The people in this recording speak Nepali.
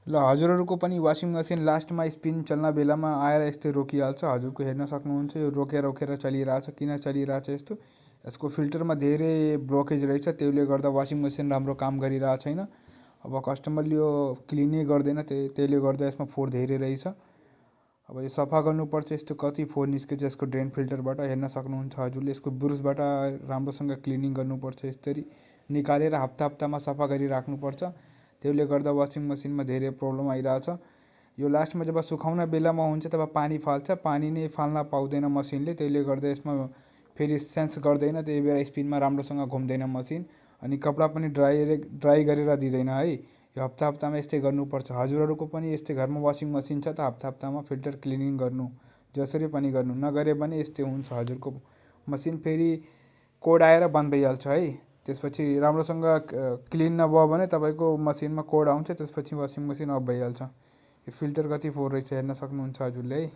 ल हजुरहरूको पनि वासिङ मसिन लास्टमा स्पिन चल्न बेलामा आएर यस्तै रोकिहाल्छ। हजुरको हेर्न सक्नुहुन्छ यो रोकेर रोकेर चलिरहेछ। किन चलिरहेछ यस्तो? यसको फिल्टरमा धेरै ब्लकेज रहेछ, त्यसले गर्दा वासिङ मसिन राम्रो काम गरिरहेको छैन। अब कस्टमरले यो क्लिनै गर्दैन, त्यसले गर्दा यसमा फोहोर धेरै रहेछ। अब यो सफा गर्नुपर्छ। यस्तो कति फोहोर निस्केछ यसको ड्रेन फिल्टरबाट हेर्न सक्नुहुन्छ हजुरले। यसको ब्रुसबाट राम्रोसँग क्लिनिङ गर्नुपर्छ। यसरी निकालेर हप्तामा सफा गरिराख्नुपर्छ। त्यसले गर्दा वासिङ मसिनमा धेरै प्रब्लम आइरहेछ। यो लास्टमा जब सुकाउन बेलामा हुन्छ तब पानी फाल्छ, पानी नै फाल्न पाउँदैन मसिनले। त्यसले गर्दा यसमा फेरि सेन्स गर्दैन, त्यही भएर स्पिनमा राम्रोसँग घुम्दैन मसिन। अनि कपडा पनि ड्राई गरेर दिँदैन है। यो हप्तामा यस्तै गर्नुपर्छ। हजुरहरूको पनि यस्तै घरमा वासिङ मसिन छ त हप्तामा फिल्टर क्लिनिङ गर्नु, जसरी पनि गर्नु। नगरे भने यस्तै हुन्छ हजुरको मसिन। फेरि कोड आएर बन्द भइहाल्छ है। त्यसपछि राम्रोसँग क्लिन नभयो भने तपाईँको मसिनमा कोड आउँछ, त्यसपछि वासिङ मसिन अफ भइहाल्छ। यो फिल्टर कति फोहोर रहेछ हेर्न सक्नुहुन्छ हजुरले है।